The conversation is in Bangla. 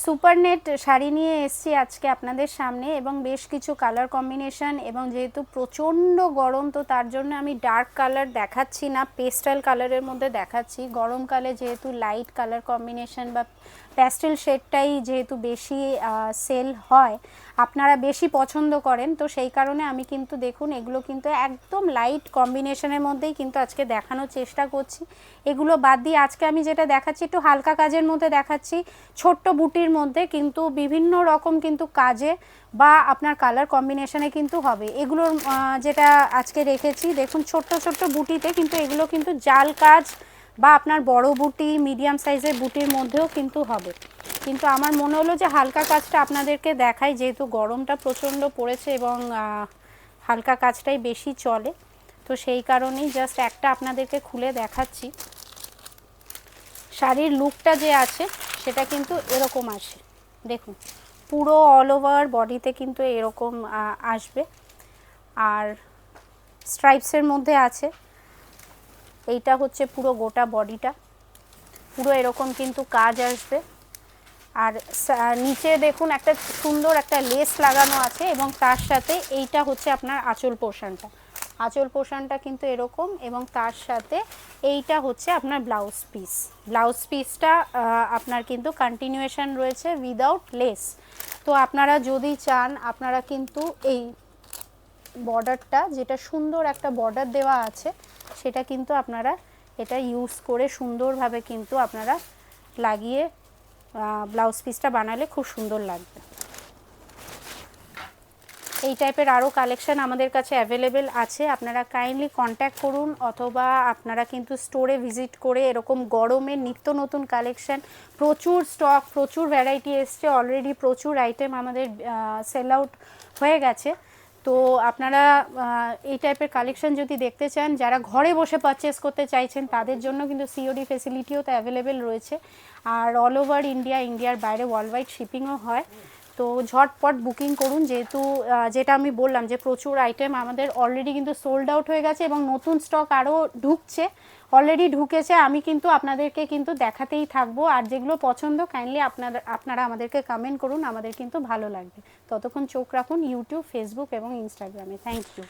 সুপার নেট শাড়ি নিয়ে এসেছি আজকে আপনাদের সামনে, এবং বেশ কিছু কালার কম্বিনেশন, এবং যেহেতু প্রচণ্ড গরম তো তার জন্য আমি ডার্ক কালার দেখাচ্ছি না, পেস্টাল কালারের মধ্যে দেখাচ্ছি। গরমকালে যেহেতু লাইট কালার কম্বিনেশন বা প্যাস্টেল শেডটাই যেহেতু বেশি সেল হয়, আপনারা বেশি পছন্দ করেন, তো সেই কারণে আমি কিন্তু দেখুন এগুলো কিন্তু একদম লাইট কম্বিনেশনের মধ্যেই কিন্তু আজকে দেখানোর চেষ্টা করছি। এগুলো বাদ দিয়ে আজকে আমি যেটা দেখাচ্ছি একটু হালকা কাজের মধ্যে দেখাচ্ছি, ছোট্ট বুটির মধ্যে, কিন্তু বিভিন্ন রকম কিন্তু কাজে বা আপনার কালার কম্বিনেশনে কিন্তু হবে। এগুলোর যেটা আজকে রেখেছি দেখুন ছোট্ট ছোট্ট বুটিতে, কিন্তু এগুলো কিন্তু জাল কাজ বা আপনার বড় বুটি, মিডিয়াম সাইজের বুটির মধ্যেও কিন্তু হবে। কিন্তু আমার মনে হলো যে হালকা কাজটা আপনাদেরকে দেখাই, যেহেতু গরমটা প্রচণ্ড পড়েছে এবং হালকা কাজটাই বেশি চলে, তো সেই কারণেই জাস্ট একটা আপনাদেরকে খুলে দেখাচ্ছি। শাড়ির লুকটা যে আছে সেটা কিন্তু এরকম আসে, দেখুন পুরো অল ওভার বডিতে কিন্তু এরকম আসবে, আর স্ট্রাইপসের মধ্যে আছে। এইটা হচ্ছে পুরো গোটা বডিটা, পুরো এরকম কিন্তু কাজ আসবে। আর নিচে দেখুন একটা সুন্দর একটা লেস লাগানো আছে, এবং তার সাথে এইটা হচ্ছে আপনার আঁচল পোর্শনটা। আঁচল পোর্শনটা কিন্তু এরকম, এবং তার সাথে এইটা হচ্ছে আপনার ব্লাউজ পিস। ব্লাউজ পিসটা আপনার কিন্তু কন্টিনিউয়েশন রয়েছে উইদাউট লেস। তো আপনারা যদি চান আপনারা কিন্তু এই বর্ডারটা, যেটা সুন্দর একটা বর্ডার দেওয়া আছে, সেটা কিন্তু আপনারা এটা ইউজ করে সুন্দরভাবে কিন্তু আপনারা লাগিয়ে ব্লাউজ পিসটা বানালে খুব সুন্দর লাগবে। এই টাইপের আরও কালেকশান আমাদের কাছে অ্যাভেলেবেল আছে, আপনারা কাইন্ডলি কন্ট্যাক্ট করুন, অথবা আপনারা কিন্তু স্টোরে ভিজিট করে এরকম গরমের নিত্য নতুন কালেকশান, প্রচুর স্টক, প্রচুর ভ্যারাইটি এসছে অলরেডি, প্রচুর আইটেম আমাদের সেল আউট হয়ে গেছে। তো আপনারা এই টাইপের কালেকশান যদি দেখতে চান, যারা ঘরে বসে পারচেস করতে চাইছেন তাদের জন্য কিন্তু সিওডি ফেসিলিটিও তো অ্যাভেলেবেল রয়েছে, আর অল ওভার ইন্ডিয়া, ইন্ডিয়ার বাইরে ওয়ার্ল্ড ওয়াইড শিপিংও হয়। তো ঝটপট বুকিং করুন, যেহেতু যেটা আমি বললাম যে প্রচুর আইটেম আমাদের অলরেডি কিন্তু সোল্ড আউট হয়ে গেছে, এবং নতুন স্টক আরও ঢুকছে, অলরেডি ঢুকেছে। আমি কিন্তু আপনাদেরকে কিন্তু দেখাতেই থাকবো, আর যেগুলো পছন্দ কাইন্ডলি আপনারা আমাদেরকে কমেন্ট করুন, আমাদের কিন্তু ভালো লাগবে। ততক্ষণ চোখ রাখুন ইউটিউব, ফেসবুক এবং ইনস্টাগ্রামে। Thank you.